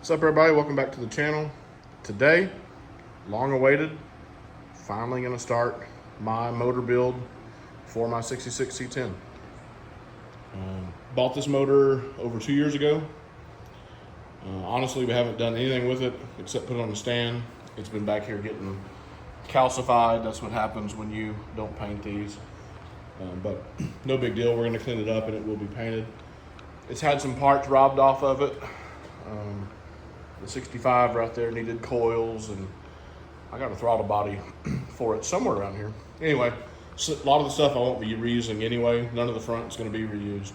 What's up, everybody? Welcome back to the channel. Today, long awaited, finally gonna start my motor build for my 66 C10. Bought this motor over 2 years ago. Honestly, we haven't done anything with it except put it on the stand. It's been back here getting calcified. That's what happens when you don't paint these. But no big deal. We're gonna clean it up and it will be painted. It's had some parts robbed off of it. The 65 right there needed coils, and I got a throttle body for it somewhere around here. Anyway, so a lot of the stuff I won't be reusing anyway. None of the front is going to be reused.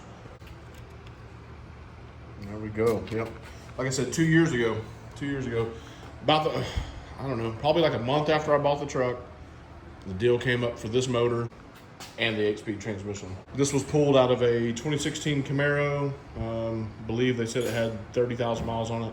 There we go. Yep. Like I said, 2 years ago, about the, I don't know, probably like a month after I bought the truck, the deal came up for this motor and the 8-speed transmission. This was pulled out of a 2016 Camaro. Believe they said it had 30,000 miles on it.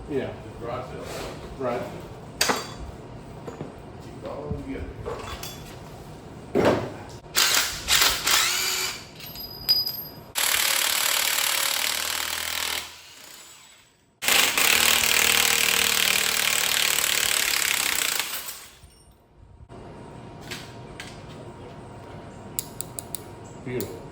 Yeah. Right. Beautiful.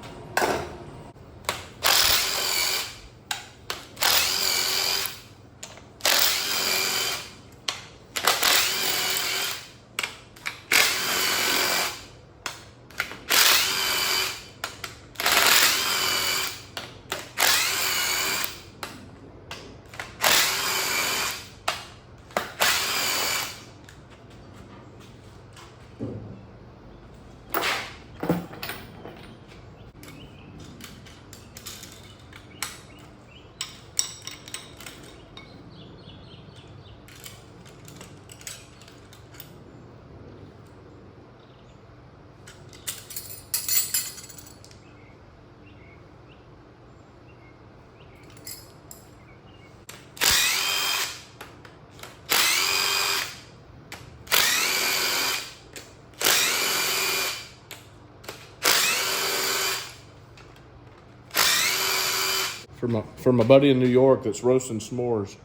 For my buddy in New York that's roasting s'mores,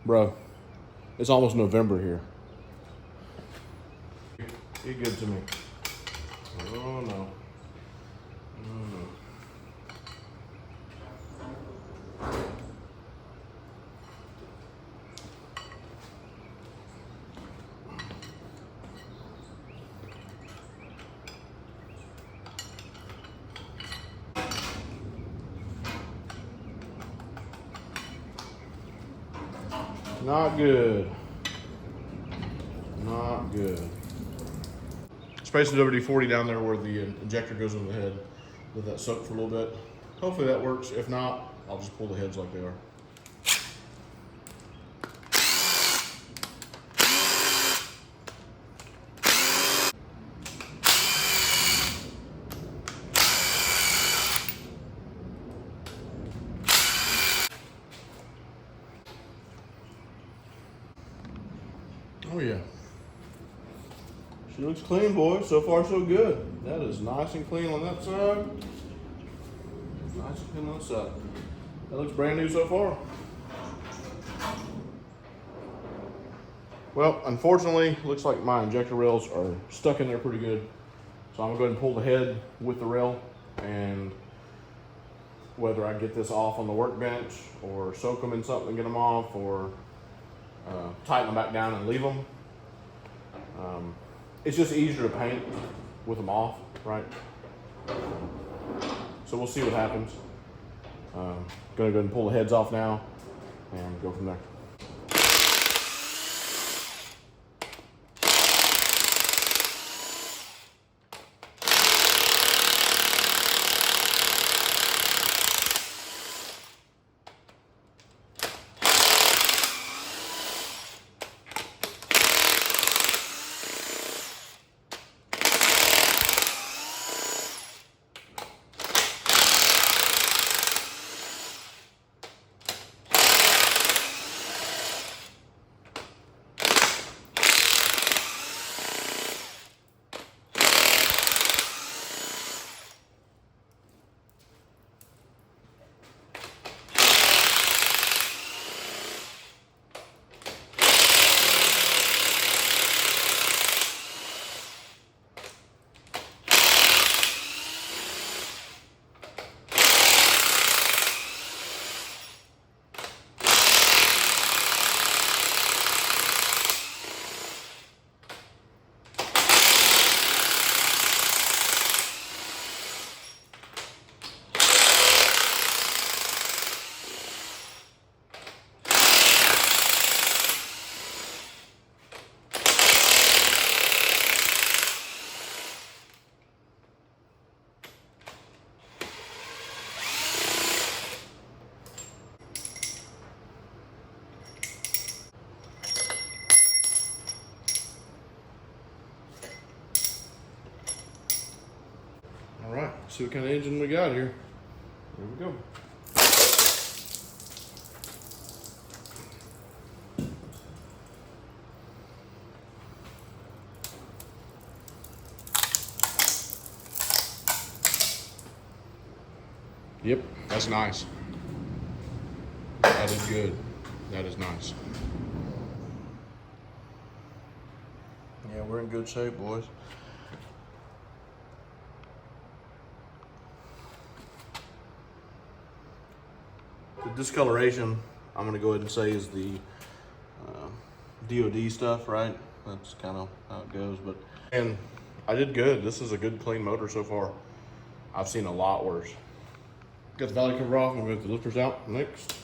bro, it's almost November here. Be good to me. Oh no. Not good. Not good. Space the WD-40 down there where the injector goes on the head. Let that soak for a little bit. Hopefully that works. If not, I'll just pull the heads like they are. Oh yeah. She looks clean, boys. So far, so good. That is nice and clean on that side. Nice and clean on that side. That looks brand new so far. Well, unfortunately, looks like my injector rails are stuck in there pretty good. So I'm gonna go ahead and pull the head with the rail, and whether I get this off on the workbench or soak them in something and get them off, or tighten them back down and leave them. It's just easier to paint with them off, right? So we'll see what happens. Gonna go ahead and pull the heads off now and go from there. see what kind of engine we got here. There we go. Yep, that's nice. That is good. That is nice. Yeah, we're in good shape, boys. The discoloration, I'm gonna go ahead and say, is the DOD stuff, right? That's kind of how it goes, but, and I did good. This is a good clean motor so far. I've seen a lot worse. Got the valley cover off, and we'll get the lifters out next.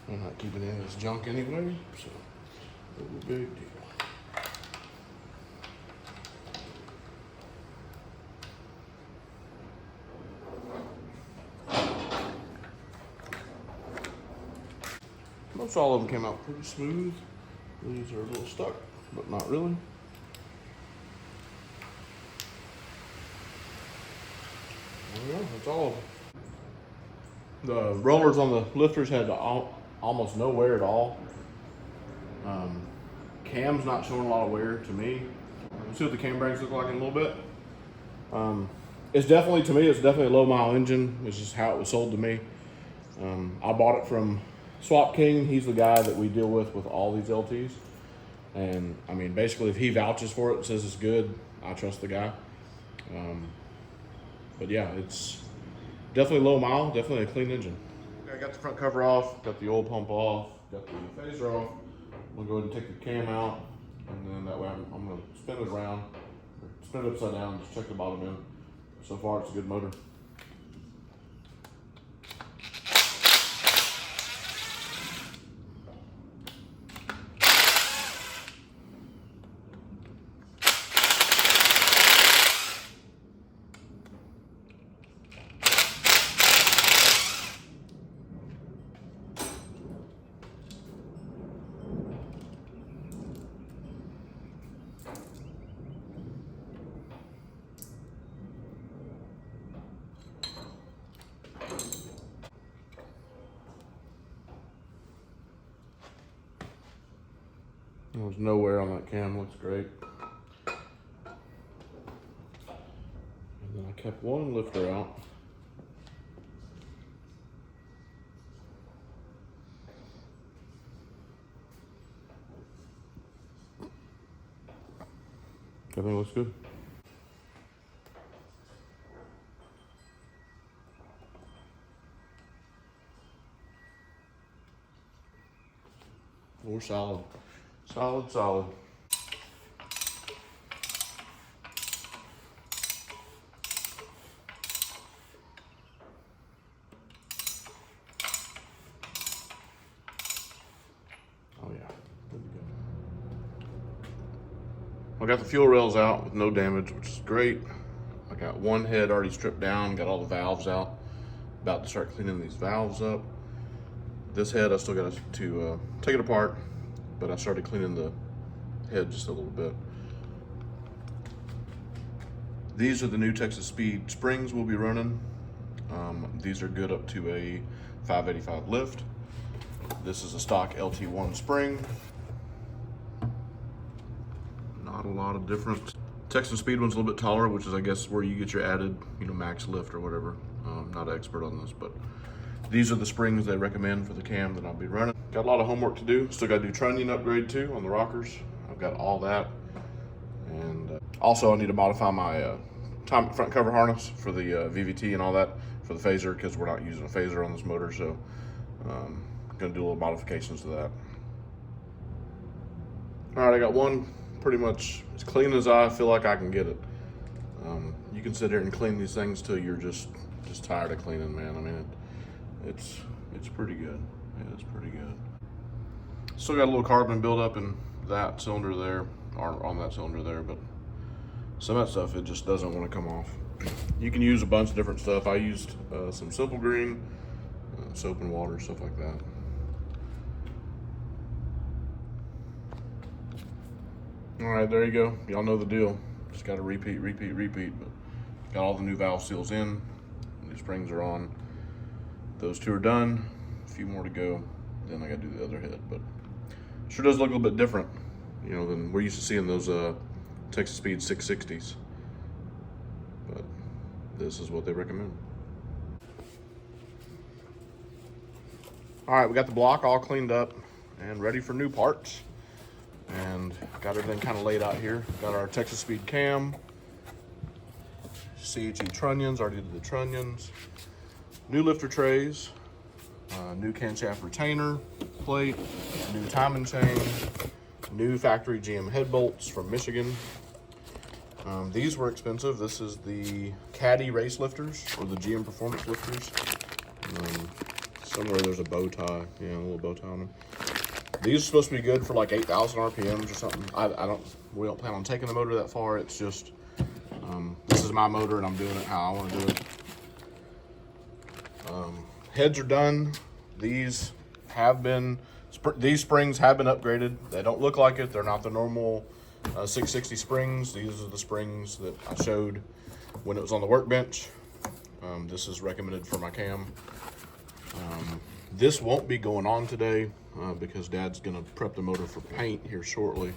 I'm not keeping any of this junk anyway, so no big deal. Most all of them came out pretty smooth. These are a little stuck, but not really. There we go, that's all of them. The rollers on the lifters had almost no wear at all. Cam's not showing a lot of wear to me. Let's see what the cam brakes look like in a little bit. It's definitely, to me, it's definitely a low mile engine. It's just how it was sold to me. I bought it from Swap King. He's the guy that we deal with all these LTs. And I mean, basically, if he vouches for it and says it's good, I trust the guy. But yeah, it's definitely low mile, definitely a clean engine. I got the front cover off, got the oil pump off, got the phaser off. I'm gonna go ahead and take the cam out, and then that way I'm gonna spin it around, spin it upside down, just check the bottom in. So far, it's a good motor. There was no wear on that cam, looks great. And then I kept one lifter out. Everything looks good. We're solid. Solid, solid. Oh yeah, good to go. I got the fuel rails out with no damage, which is great. I got one head already stripped down, got all the valves out. About to start cleaning these valves up. This head, I still got to take it apart, but I started cleaning the head just a little bit. These are the new Texasspeed springs we'll be running. These are good up to a 585 lift. This is a stock LT1 spring. Not a lot of difference. Texasspeed one's a little bit taller, which is, I guess, where you get your added, max lift or whatever. I'm not an expert on this, but these are the springs they recommend for the cam that I'll be running. Got a lot of homework to do. Still got to do trunnion upgrade too on the rockers. I've got all that. And also I need to modify my front cover harness for the VVT and all that for the phaser, because we're not using a phaser on this motor. So I'm going to do a little modifications to that. All right, I got one pretty much as clean as I feel like I can get it. You can sit here and clean these things till you're just tired of cleaning, man. I mean, it's pretty good. It is pretty good. Still got a little carbon buildup in that cylinder there, or on that cylinder there, but some of that stuff, it just doesn't want to come off. You can use a bunch of different stuff. I used some Simple Green, soap and water, stuff like that. All right, there you go. Y'all know the deal. Just got to repeat. But got all the new valve seals in. These springs are on. Those two are done. A few more to go. Then I got to do the other head. But sure does look a little bit different, you know, than we're used to seeing those Texas Speed 660s. But this is what they recommend. All right, we got the block all cleaned up and ready for new parts. And got everything kind of laid out here. Got our Texas Speed cam, CHE trunnions, already did the trunnions, new lifter trays, new camshaft retainer plate, new timing chain, new factory GM head bolts from Michigan. These were expensive. This is the Caddy race lifters, or the GM performance lifters. Somewhere there's a bow tie, yeah, a little bow tie on them. These are supposed to be good for like 8,000 RPMs or something. We don't plan on taking the motor that far. It's just, this is my motor and I'm doing it how I want to do it. Heads are done. These springs have been upgraded. They don't look like it. They're not the normal 660 springs. These are the springs that I showed when it was on the workbench. This is recommended for my cam. This won't be going on today because Dad's gonna prep the motor for paint here shortly,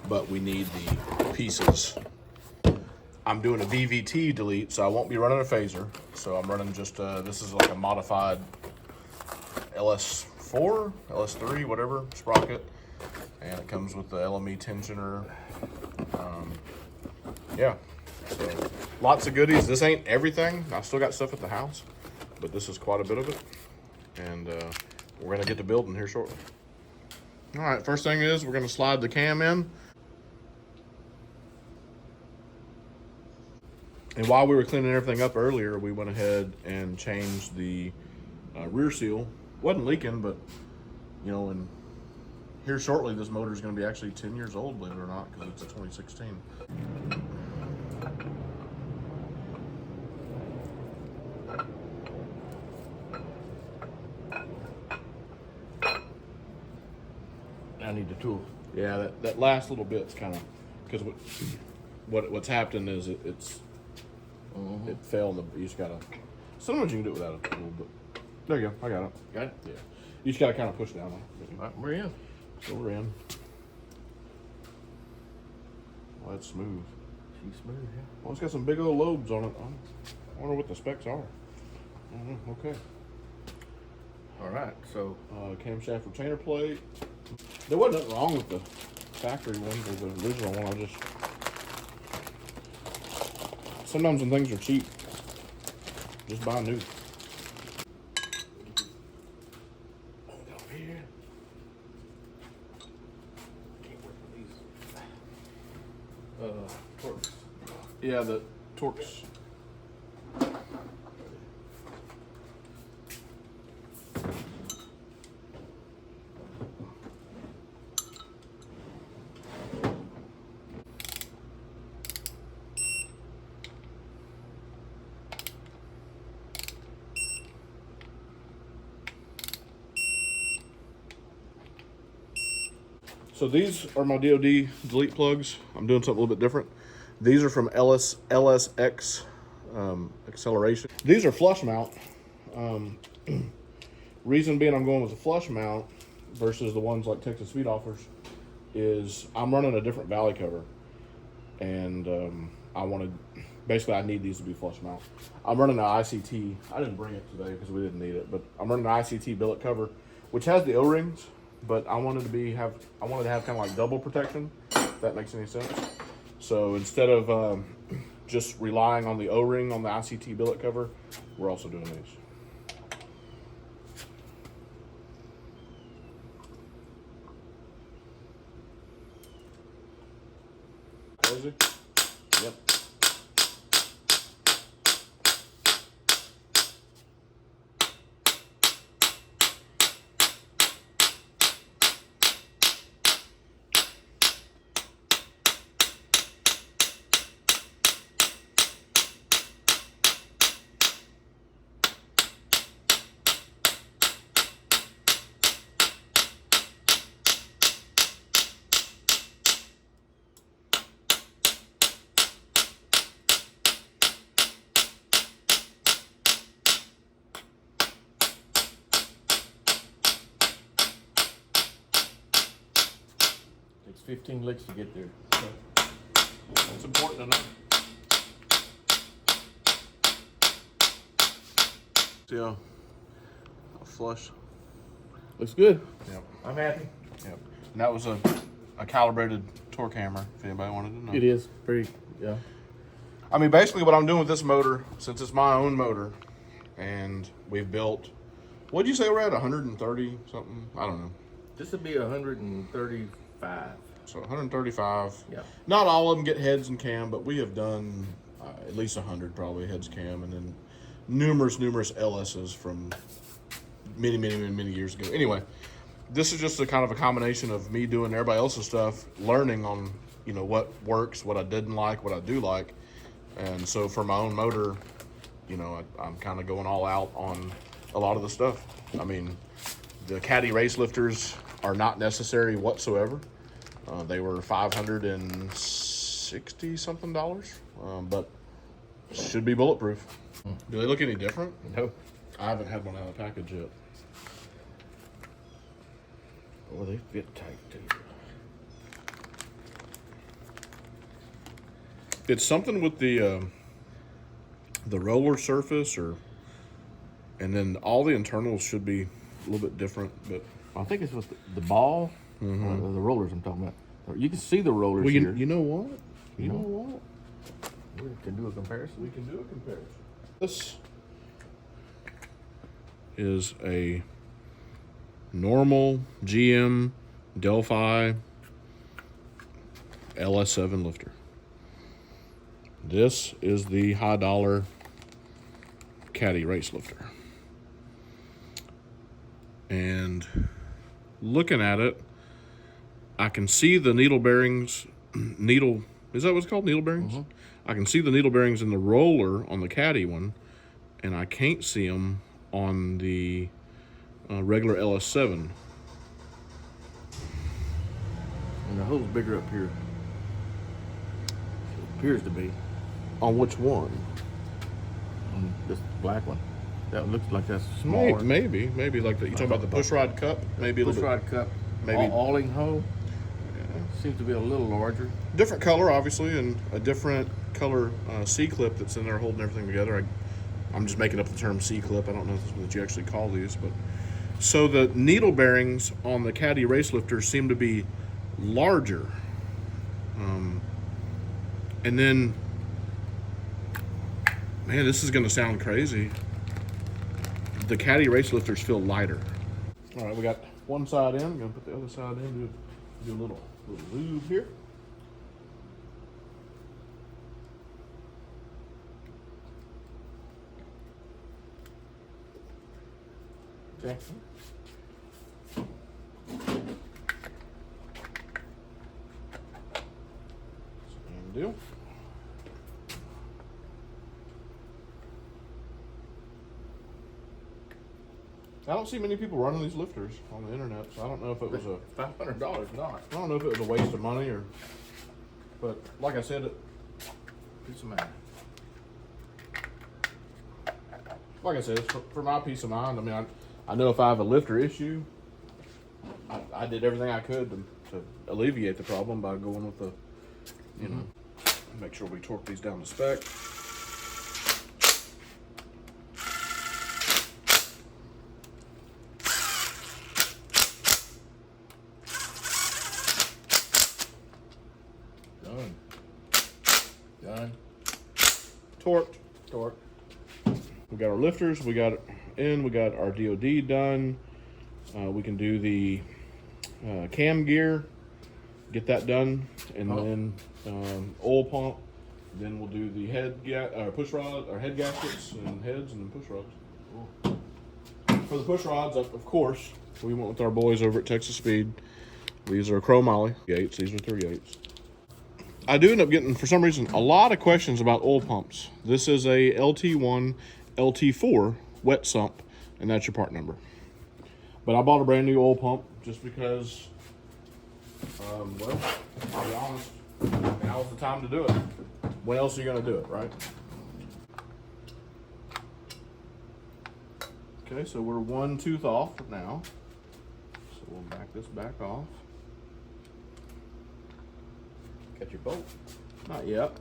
but we need the pieces. I'm doing a VVT delete, so I won't be running a phaser. So I'm running just, this is like a modified LS4, LS3, whatever, sprocket. And it comes with the LME tensioner. Yeah, so lots of goodies. This ain't everything. I still got stuff at the house, but this is quite a bit of it. And we're gonna get to building here shortly. All right, first thing is we're gonna slide the cam in. And while we were cleaning everything up earlier, we went ahead and changed the rear seal. Wasn't leaking, but you know, and here shortly, this motor is gonna be actually 10 years old, believe it or not, because it's a 2016. I need the tool. Yeah, that last little bit's kind of, because what's happened is it fell in the, you just gotta, sometimes you can do it without a tool, but there you go, I got it. Got it? Yeah. You just gotta kind of push down on it. We're in. So we're in. Well, that's smooth. She's smooth, yeah. Well, it's got some big old lobes on it. I wonder what the specs are. I don't know. Okay. All right, so Camshaft retainer plate. There wasn't nothing wrong with the factory one or the original one. Sometimes when things are cheap, just buy new. over here. Can't work with these. Torques. Yeah, the Torx. So these are my DOD delete plugs. I'm doing something a little bit different. These are from LSX acceleration. These are flush mount. Reason being I'm going with the flush mount versus the ones like Texas Speed offers is I'm running a different valley cover. And I need these to be flush mount. I'm running an ICT. I didn't bring it today because we didn't need it, but I'm running an ICT billet cover, which has the O-rings, but I wanted to have kind of like double protection, if that makes any sense. So instead of just relying on the O-ring on the ICT billet cover, we're also doing these. Crazy? Yep. 15 licks to get there. It's important to know. See how flush. Looks good. Yep. I'm happy. Yep. And that was a calibrated torque hammer, if anybody wanted to know. It is pretty, yeah. I mean, basically what I'm doing with this motor, since it's my own motor, and we've built, what'd you say we're at, 130 something? I don't know. This would be 135. So 135. Yeah. Not all of them get heads and cam, but we have done at least 100 probably heads cam, and then numerous LSs from many years ago. Anyway, this is just a kind of a combination of me doing everybody else's stuff, learning on, you know, what works, what I didn't like, what I do like. And so for my own motor, you know, I'm kind of going all out on a lot of the stuff. I mean, the Caddy race lifters are not necessary whatsoever. They were $560 something, but should be bulletproof. Do they look any different? No. I haven't had one out of the package yet. Well, they fit tight too. It's something with the roller surface, and then all the internals should be a little bit different. But I think it's with the ball, the rollers I'm talking about. You can see the rollers well, here. you know what? You know what? We can do a comparison. We can do a comparison. This is a normal GM Delphi LS7 lifter. This is the high dollar Caddy race lifter. And looking at it, I can see the needle bearings, is that what it's called, needle bearings? Mm-hmm. I can see the needle bearings in the roller on the Caddy one, and I can't see them on the regular LS7. And the hole's bigger up here. It appears to be. On which one? On this black one. That looks like that's smaller. Maybe like the, you talking about the push rod cup? Maybe a Push little bit. rod cup. Maybe. Awling hole. Seems to be a little larger. Different color, obviously, and a different color C-clip that's in there holding everything together. I'm just making up the term C-clip. I don't know if that's what you actually call these, but so the needle bearings on the Caddy race lifter seem to be larger, and then, man, this is going to sound crazy. The Caddy race lifters feel lighter. All right, we got one side in. I'm going to put the other side in. Do a little lube here. Okay. Same deal. I don't see many people running these lifters on the internet, so I don't know if it was a $500 not. I don't know if it was a waste of money or, but like I said, Piece of mind. like I said, it's for my peace of mind. I mean, I know if I have a lifter issue, I did everything I could to alleviate the problem by going with the, you know, make sure we torque these down to spec. Done. Torqued. Torque. We got our lifters, we got it in, we got our DOD done. We can do the cam gear, get that done, and then oil pump. Then we'll do the push rod, or head gaskets and heads, and then push rods. Cool. For the push rods, of course, we went with our boys over at Texas Speed. These are chrome holley gates. These are 38s. I do end up getting, for some reason, a lot of questions about oil pumps. This is a LT1, LT4 wet sump, and that's your part number. But I bought a brand new oil pump just because, well, I'll be honest, now's the time to do it. When else are you going to do it, right? Okay, so we're one tooth off now. So we'll back this back off. Got your bolt. Not yet.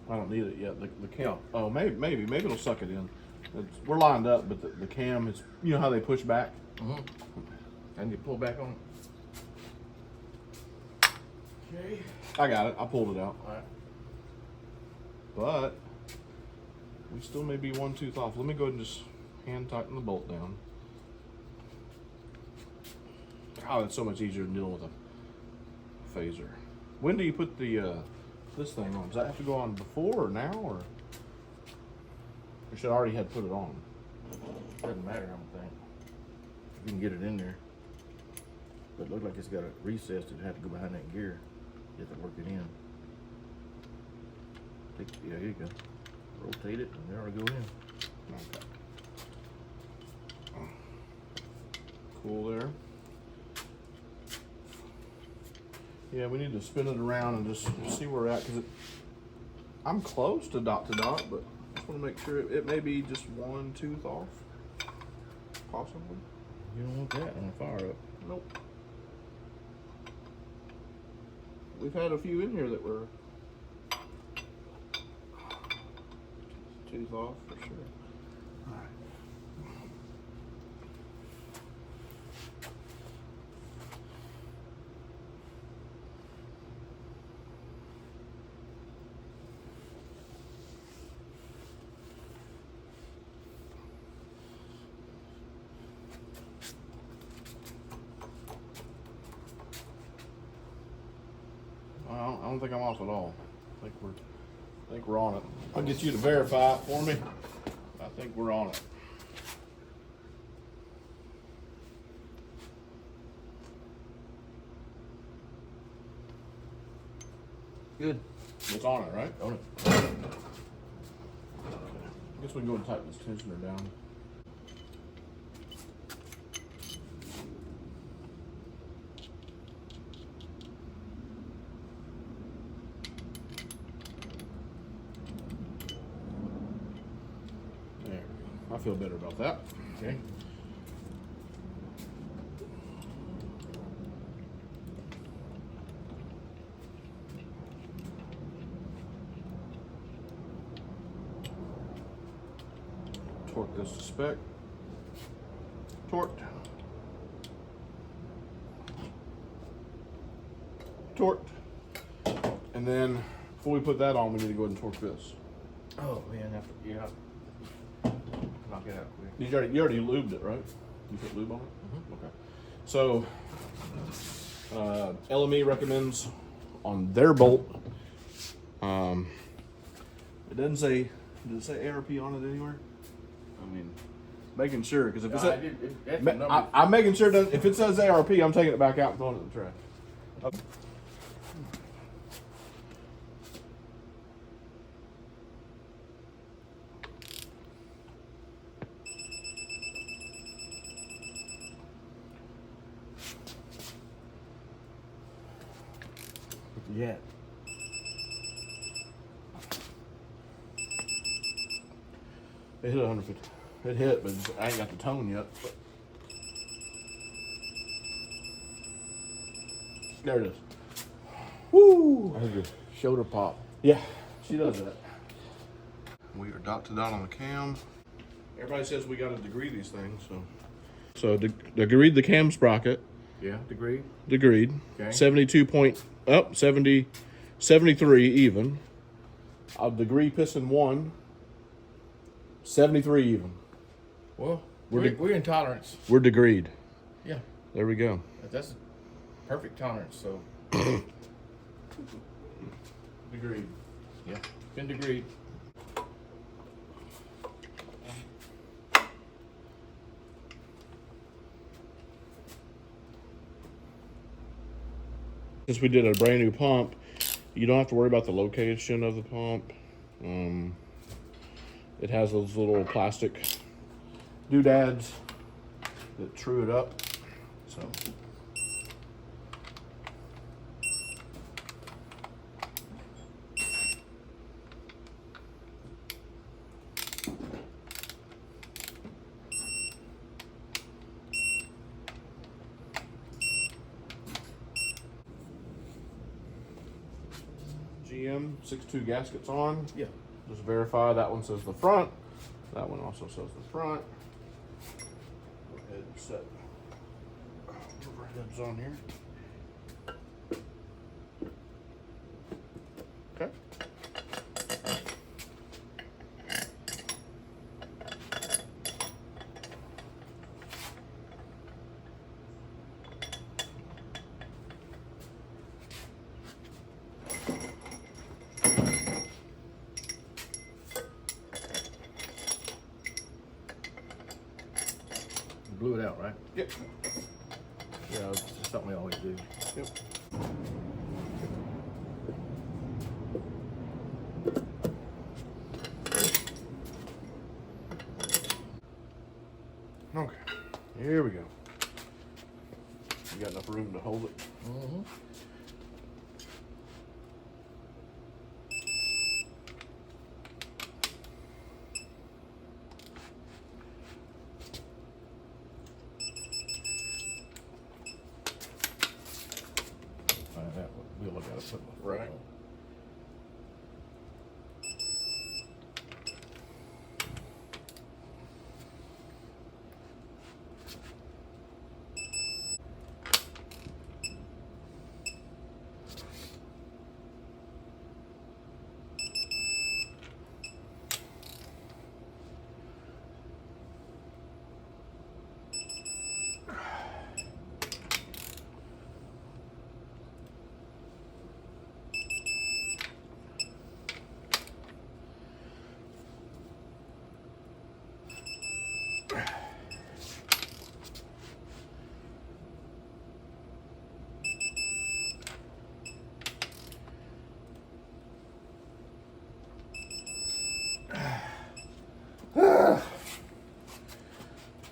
I don't need it yet. The cam. Oh, maybe it'll suck it in. We're lined up, but the cam is. You know how they push back. Mm-hmm. And you pull back on it. Okay. I got it. I pulled it out. All right. But we still may be one tooth off. Let me go ahead and just hand tighten the bolt down. Oh, it's so much easier than dealing with a phaser. When do you put the this thing on? Does that have to go on before or now, or should I already had put it on? Doesn't matter, I don't think. You can get it in there. But it looks like it's got a recess that had to go behind that gear. You have to work it in. Yeah, here you go. Rotate it and there we go in. Okay. Cool there. Yeah, we need to spin it around and just see where we're at, because I'm close to dot, but I just want to make sure it may be just one tooth off, possibly. You don't want that on a fire up. Nope. We've had a few in here that were tooth off for sure. All right. I don't think I'm off at all. I think we're on it. I'll get you to verify it for me. I think we're on it. Good. It's on it, right? On it. I guess we can go and tighten this tensioner down. There. I feel better about that. Okay. Torque this to spec. Torqued. Torqued. And then before we put that on, we need to go ahead and torque this. Oh man, yeah. Knock it out quick. You already lubed it, right? You put lube on it? Mm-hmm. Okay. So LME recommends on their bolt. It doesn't say. Does it say ARP on it anywhere? I mean, making sure, because if it's I'm making sure that if it says ARP, I'm taking it back out and throwing it in the trash. Okay. Yeah. It hit 150. It hit, but I ain't got the tone yet. But. There it is. Woo! I heard your shoulder pop. Yeah, she does that. We are dot to dot on the cam. Everybody says we got to degree these things, so degreed the cam sprocket. Yeah, degree. Degreed. Okay. 73 even. I'll degree piston 1. 73 even. Well, we're in tolerance. We're degreed. Yeah. There we go. That's perfect tolerance, so. Degreed. Yeah. Been degreed. Since we did a brand new pump, you don't have to worry about the location of the pump. It has those little plastic doodads that true it up. So GM62 gaskets on. Yeah. Just verify that one says the front. That one also says the front. Go ahead and set overheads on here. Okay. You blew it out, right? Yep. Yeah, it's just something we always do. Yep. Okay, here we go. You got enough room to hold it? Mm-hmm. That wheel I gotta put my foot Right. on.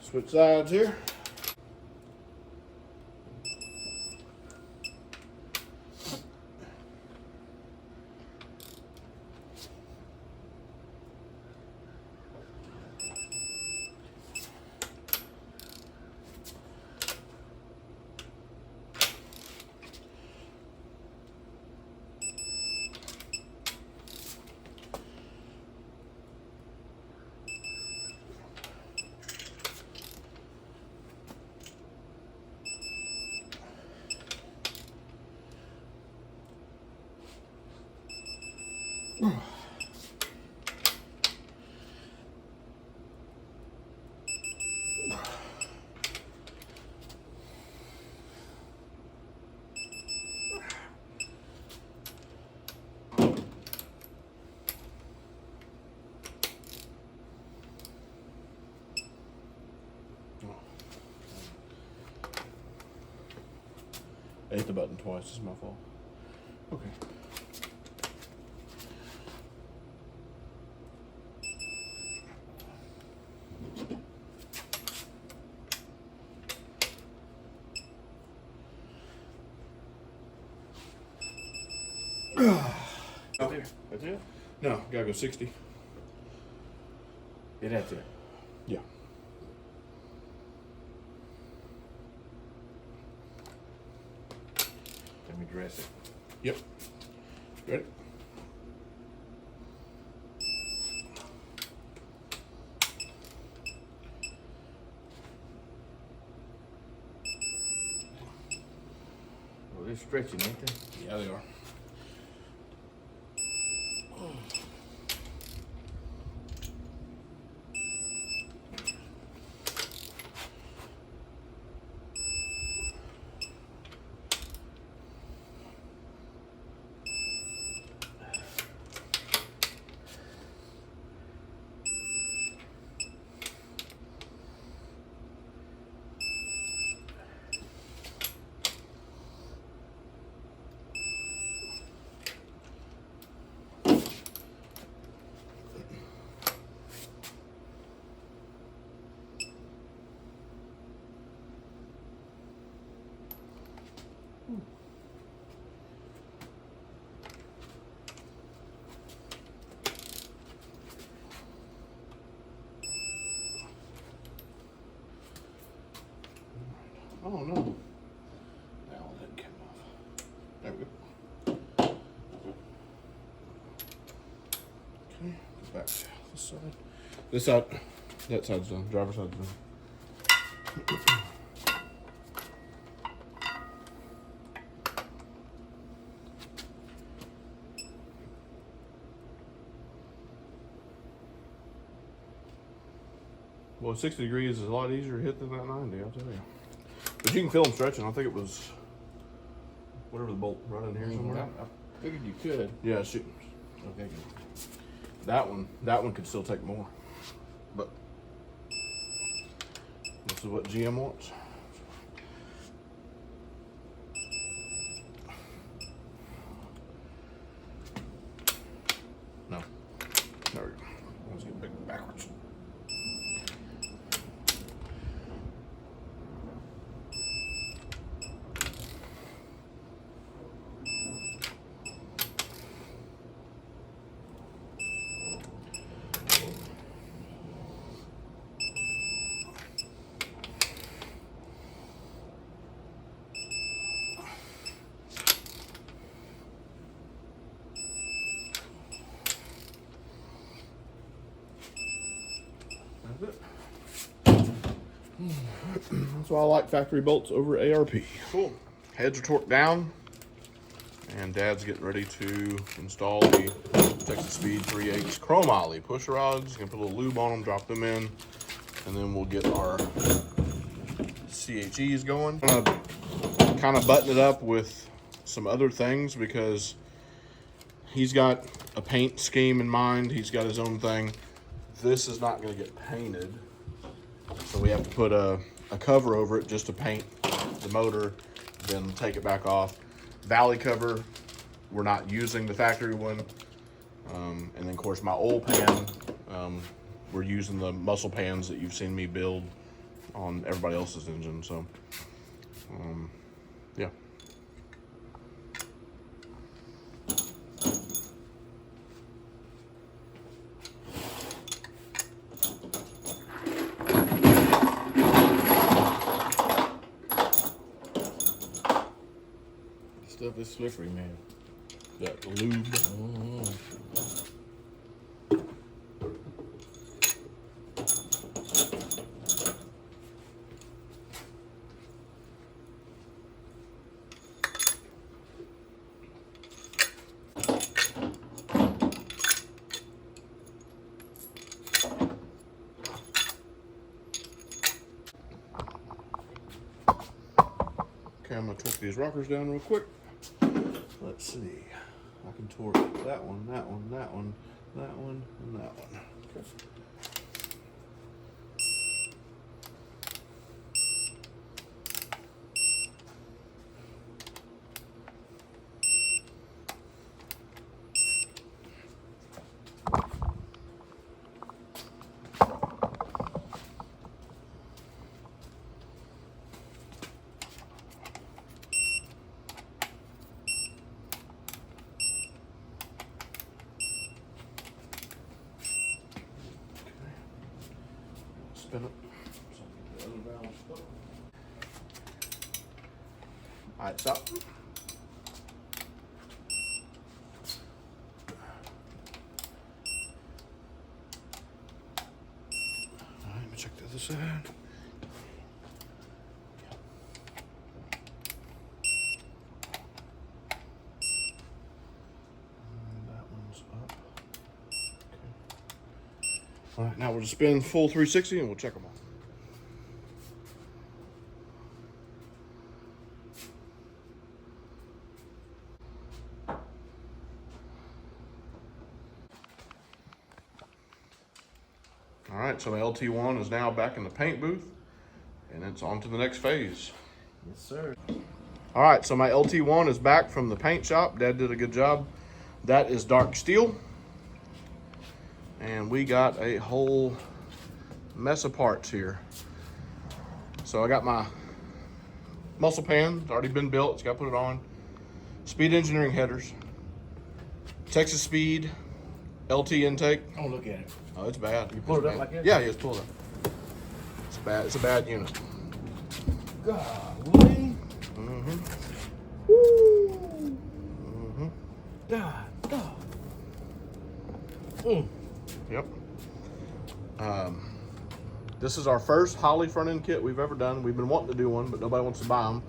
Switch sides here. I hit the button twice, it's my fault. Okay. That's it? No, gotta go 60. Yeah, that's it. Yeah. Let me dress it. Yep. Ready? Well, they're stretching, ain't they? Yeah, they are. Oh no. Now that came off. There we go. Okay, go back to this side. This side, that side's done. Driver's side's done. Well, 60 degrees is a lot easier to hit than that 90, I'll tell you. But you can feel them stretching. I think it was whatever the bolt right in here somewhere. I figured you could. Yeah, shoot. Okay. That one could still take more. But this is what GM wants. No. There we go. Let's get big backwards. That's it. That's why I like factory bolts over ARP. Cool. Heads are torqued down, and Dad's getting ready to install the Texasspeed 3/8 chrome holley pusher rods. Gonna put a little lube on them, drop them in, and then we'll get our CHEs going. I'm gonna kind of button it up with some other things because he's got a paint scheme in mind. He's got his own thing. This is not going to get painted, so we have to put a cover over it just to paint the motor, then take it back off. Valley cover, we're not using the factory one. And then of course my oil pan, we're using the muscle pans that you've seen me build on everybody else's engine. So yeah. Stuff is slippery, man. That lube. Okay, I'm gonna torque these rockers down real quick. Let's see. I can torque that one, that one, that one, that one, and that one. Okay. Spin it. So get the other valve stuck. All right, stop. All right, let me check the other side. And that one's up. All right, now we'll just spin full 360 and we'll check them all. All right, so my LT1 is now back in the paint booth and it's on to the next phase. Yes, sir. All right, so my LT1 is back from the paint shop. Dad did a good job. That is dark steel. And we got a whole mess of parts here. So I got my muscle pan. It's already been built. It's got to put it on. Speed Engineering headers. Texas Speed LT intake. Oh, look at it. Oh, it's bad. You pull it up bad. like that? Yeah, just pull it up. It's bad. It's a bad unit. Golly. Mm-hmm. Woo. Mm-hmm. God. Yep. This is our first Holley front end kit we've ever done. We've been wanting to do one, but nobody wants to buy them.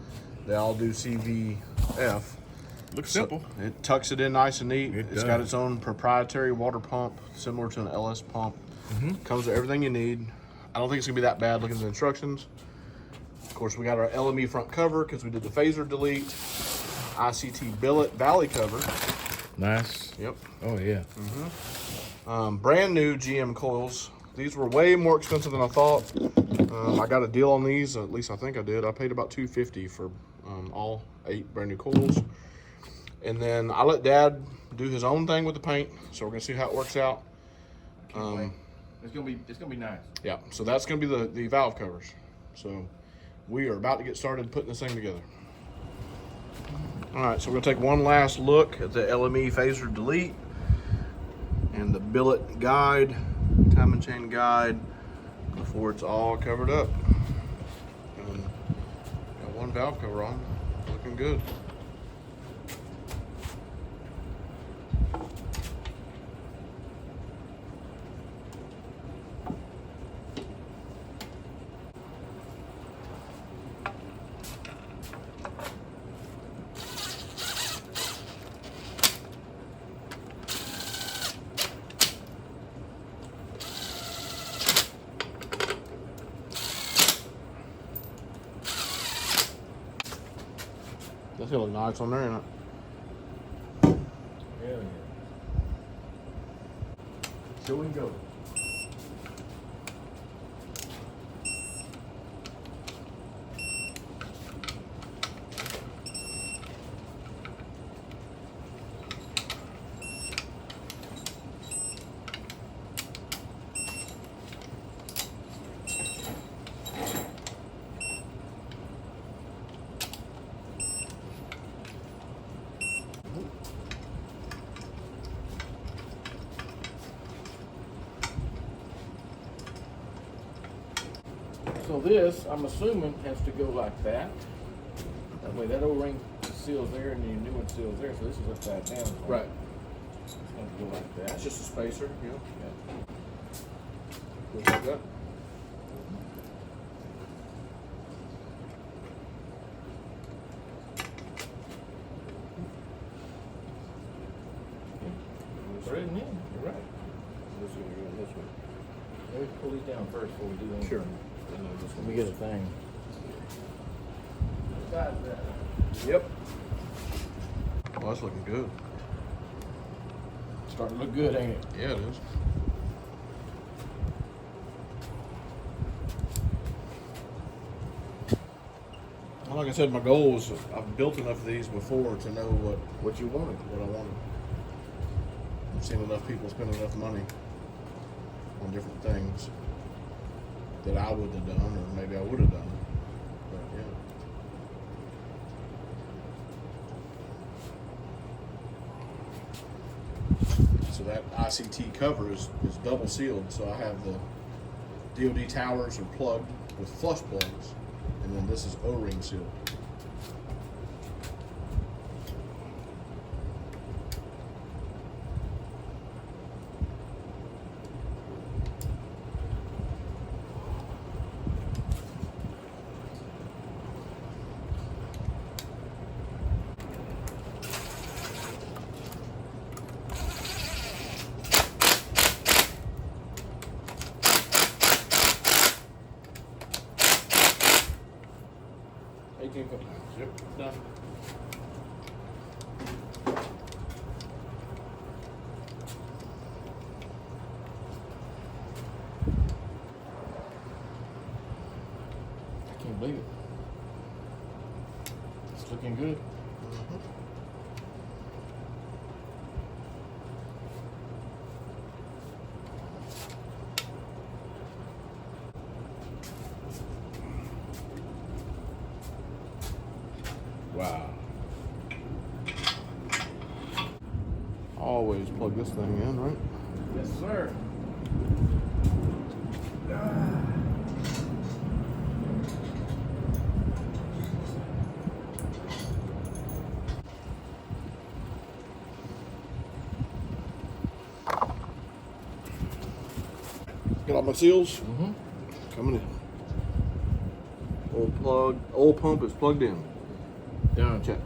They all do CVF. Looks simple. So it tucks it in nice and neat. It It's does. got its own proprietary water pump, similar to an LS pump. Comes with everything you need. I don't think it's gonna be that bad. Look at the instructions. Of course, we got our LME front cover because we did the phaser delete. ICT billet valley cover. Nice. Yep. Oh, yeah. Brand new GM coils. These were way more expensive than I thought. I got a deal on these, at least I think I did. I paid about $250 for all 8 brand new coils. And then I let Dad do his own thing with the paint, so we're gonna see how it works out. It's gonna be nice. Yeah, so that's gonna be the valve covers. So we are about to get started putting this thing together. All right, so we're gonna take one last look at the LME phaser delete and the billet guide, time and chain guide, before it's all covered up. And got one valve cover on, looking good. That's gonna look nice on there, ain't it? Hell yeah. Show and go. So this, I'm assuming, has to go like that. That way that O-ring seals there and your new one seals there. So this is upside down. Right. It's going to go like that. That's just a spacer, yeah. Yeah. Just like that. Threading in. You're right. This is gonna go this way. Maybe pull these down first before we do anything. Sure. Let me get a thing. Besides that. Yep. Well, that's looking good. Starting to look good, ain't it? Yeah, it is. Well, like I said, my goal is I've built enough of these before to know What you wanted. what I wanted. I've seen enough people spend enough money on different things that I would have done, or maybe I would have done. But yeah. So that ICT cover is double sealed. So I have the DOD towers are plugged with flush plugs, and then this is O-ring sealed. Yep, done. I can't believe it. It's looking good. Wow. Always plug this thing in, right? Yes, sir. Got all my seals? Mm-hmm. Coming in. Oil pump is plugged in. Down, check.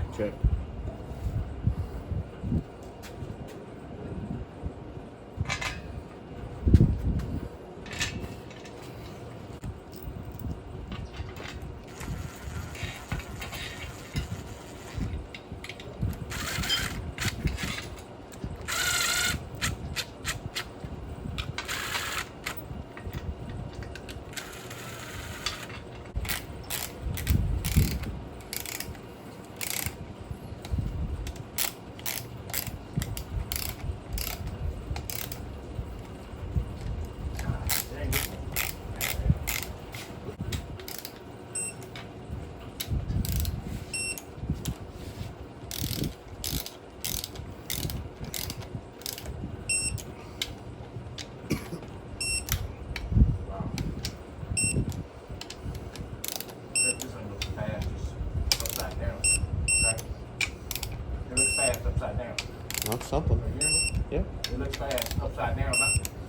That's something. You hear me? Yeah. It looks fast upside down.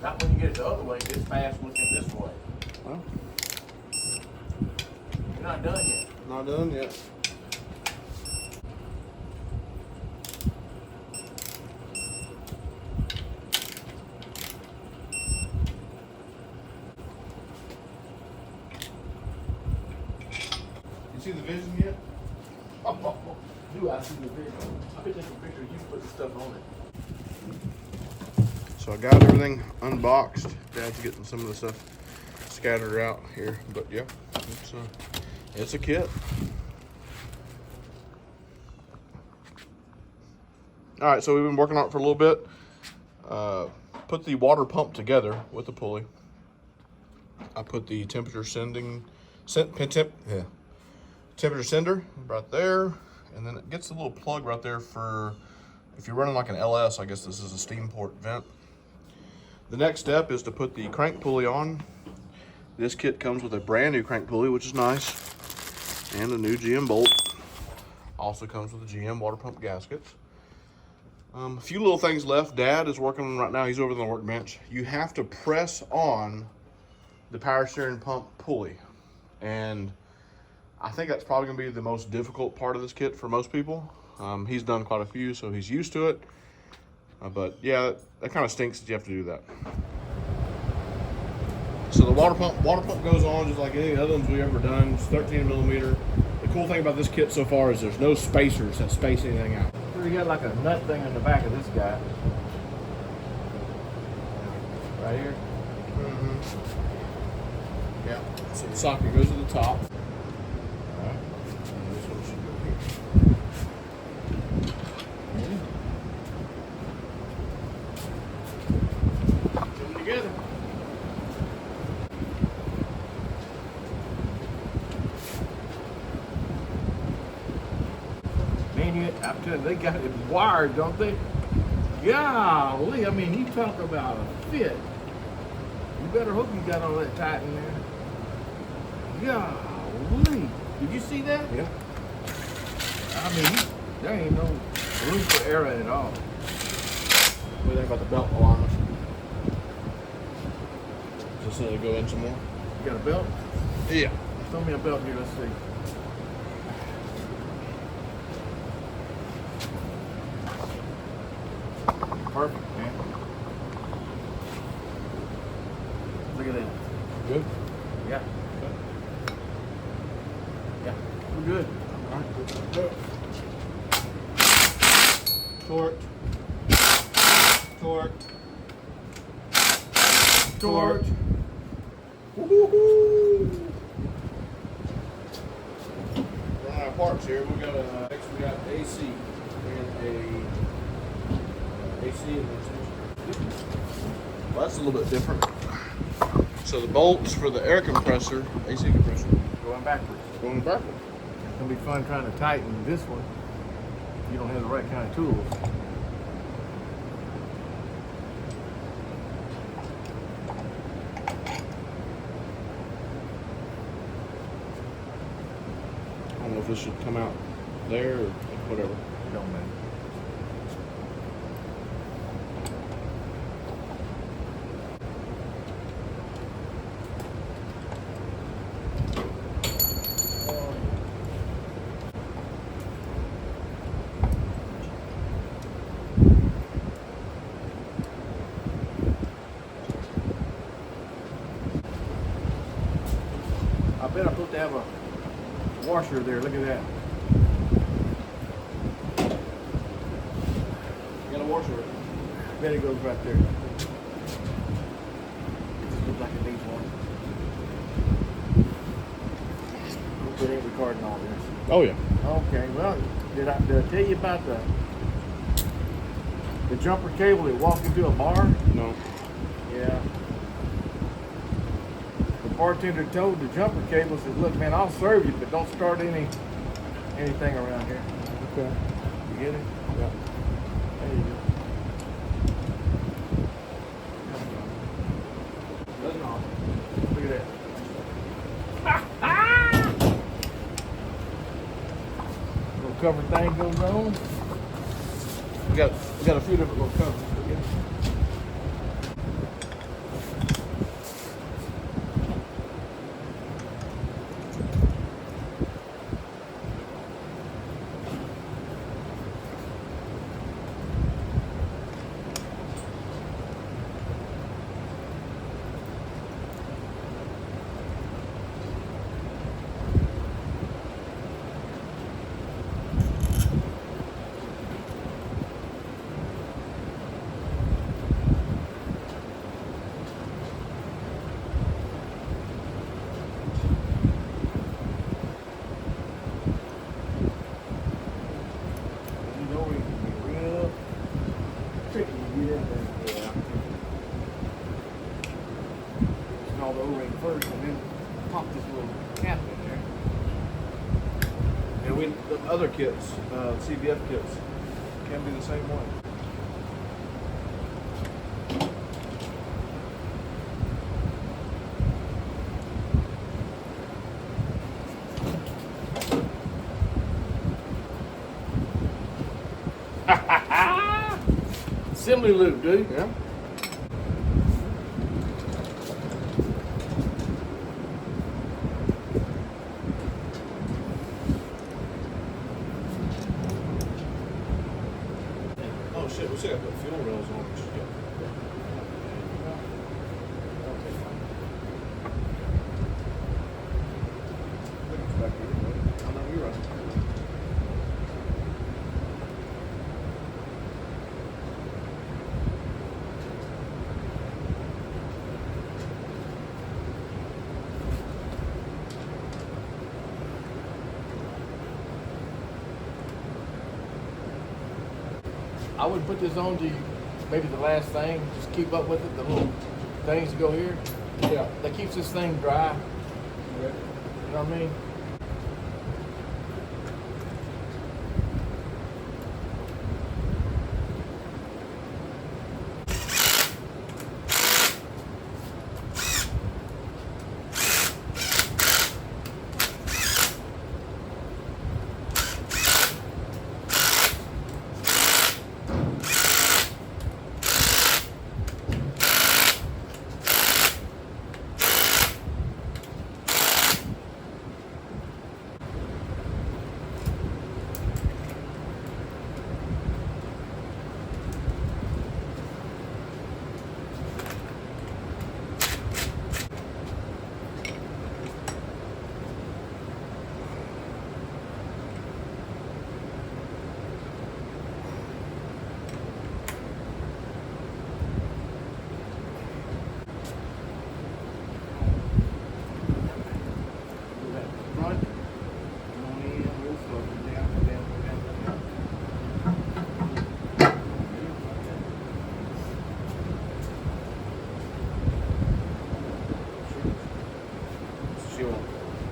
Not when you get it the other way. It's fast looking this way. Well, You're not done yet. not done yet. You see the vision yet? Do I see the video? I've been taking pictures. You put the stuff on it. So I got everything unboxed. Dad's getting some of the stuff scattered out here, but yeah, it's a kit. All right, so we've been working on it for a little bit. Put the water pump together with the pulley. I put the temperature sender right there, and then it gets a little plug right there for if you're running like an LS. I guess this is a steam port vent. The next step is to put the crank pulley on. This kit comes with a brand new crank pulley, which is nice, and a new GENVLT. Also comes with a GM water pump gaskets. A few little things left. Dad is working on right now. He's over on the workbench. You have to press on the power steering pump pulley, and I think that's probably going to be the most difficult part of this kit for most people. He's done quite a few, so he's used to it. But yeah, that kind of stinks that you have to do that. So the water pump goes on just like any other ones we've ever done. It's 13 millimeter. The cool thing about this kit so far is there's no spacers that space anything out. So you got like a nut thing in the back of this guy. Right here. Yeah. So the socket goes to the top. Alright. And this one should go here. Put them together. Man, I'm telling you, they got it wired, don't they? Golly, I mean, you talk about a fit. You better hope you got all that tight in there. Golly, did you see that? Yeah. I mean, there ain't no room for error at all. What do you think about the belt alignment? Just so they go in some more? You got a belt? Yeah. Throw me a belt here, let's see. Perfect, man. Look at that. Good? Yeah. Yeah, we're good. All right. Good. Torque. Torque. Torque. Woo-hoo-hoo. Running out of parts here. We got next we got AC and AC and well, that's a little bit different. So the bolts for the air compressor, AC compressor, Going backwards. going backward. gonna be fun trying to tighten this one if you don't have the right kind of tools. I don't know if this should come out there or whatever. It don't matter. I bet I'm supposed to have a washer there. Look at that. You got a washer. I bet it goes right there. It just looks like it needs one. Hope it ain't recording all this. Oh yeah. Okay, well, did I tell you about the jumper cable that walked into a bar? No. Yeah. The bartender told the jumper cable, says, look man, I'll serve you, but don't start anything around here. Okay. You get it? Yeah. There you go. Nothing on. Look at that. Little cover thing goes on. We got a few different little covers. Okay? Install the O-ring first and then pop this little cap in there. And the other kits, CVF kits, can be the same way. Assembly loop, dude. Yeah. Oh shit, we still got to put fuel rails on. We should get. I know you're right. I would put this on to maybe the last thing. Just keep up with it. The little things go here. Yeah. That keeps this thing dry. Okay. You know what I mean?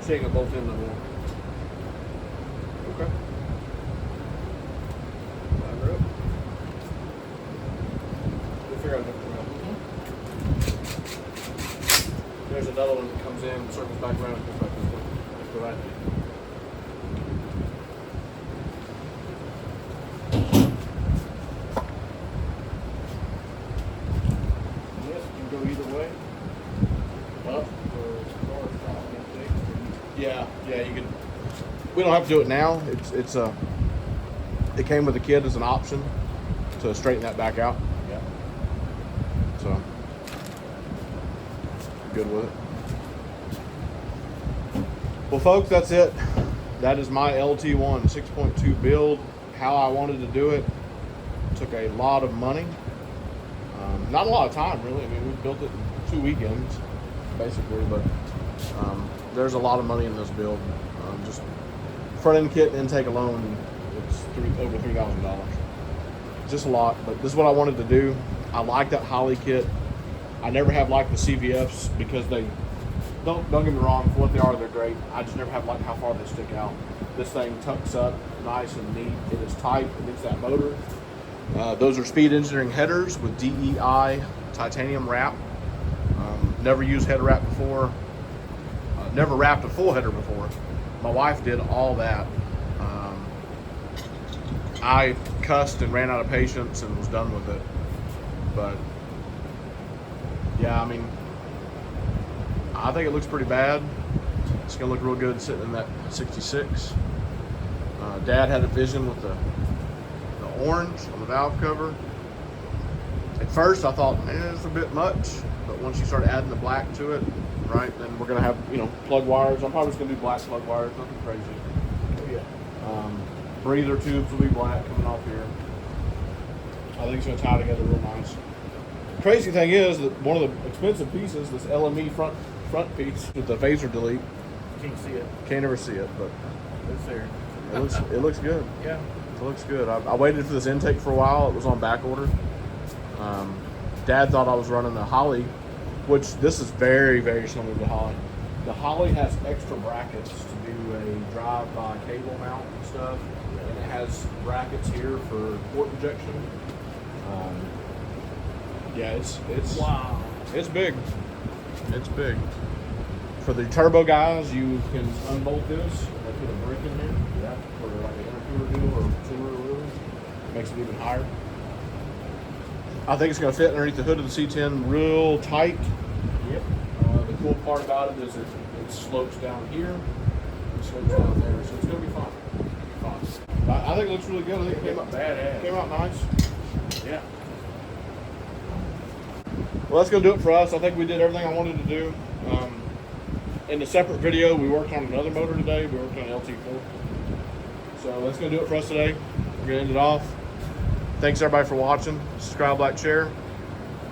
Shake them both in the one. comes in, circles back around, and comes back this way. That's what I do. Yes, you can go either way. Up or Yeah, you can. We don't have to do it now. It came with the kit as an option to straighten that back out. Yeah. So good with it. Well, folks, that's it. That is my LT1 6.2 build. How I wanted to do it took a lot of money. Not a lot of time, really. I mean, we built it in 2 weekends, basically, but there's a lot of money in this build. Just front end kit and intake alone, it's over $3,000. Just a lot, but this is what I wanted to do. I like that Holley kit. I never have liked the CVFs because they don't get me wrong, for what they are, they're great. I just never have liked how far they stick out. This thing tucks up nice and neat. It is tight. It gets that motor. Those are Speed Engineering headers with DEI titanium wrap. Never used header wrap before. Never wrapped a full header before. My wife did all that. I cussed and ran out of patience and was done with it. But yeah, I mean, I think it looks pretty bad. It's gonna look real good sitting in that 66. Dad had a vision with the orange on the valve cover. At first I thought, man, it's a bit much, but once you start adding the black to it, right, then we're gonna have, plug wires. I'm probably just gonna do black plug wires, nothing crazy. Oh, yeah. Breather tubes will be black coming off here. I think it's gonna tie together real nice. Crazy thing is that one of the expensive pieces, this LME front piece with the phaser delete. Can't see it. Can't ever see it, but It's there. it looks good. Yeah. It looks good. I waited for this intake for a while. It was on back order. Dad thought I was running the Holley, which this is very, very similar to the Holley. The Holley has extra brackets to do a drive-by cable mount and stuff, and it has brackets here for port injection. Yeah, it's Wow. it's big. It's big. For the turbo guys, you can unbolt this and put a brick in here. Yeah. For like an intercooler deal or cooler really. Makes it even higher. I think it's going to fit underneath the hood of the C10 real tight. Yep. The cool part about it is it slopes down here, it slopes down there, so it's going to be fine. I think it looks really good. I think it came out Badass. Came out nice. Yeah. Well, that's going to do it for us. I think we did everything I wanted to do. In a separate video, we worked on another motor today. We worked on an LT4. So that's going to do it for us today. We're going to end it off. Thanks everybody for watching. Subscribe, like, share.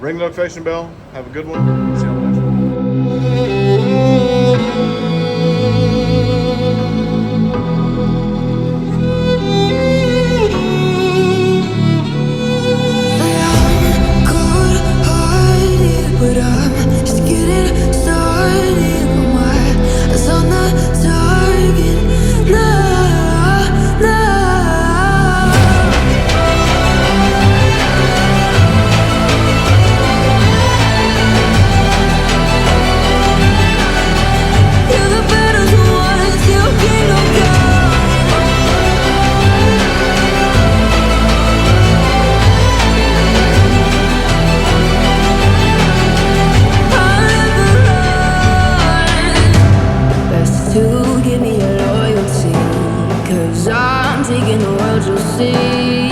Ring the notification bell. Have a good one. See you on the next one. But I'm just getting started. My eyes on the target. Nah, nah. You're the better ones, you kingdom come. Best to give me your loyalty, 'cause I'm taking the world, you'll see.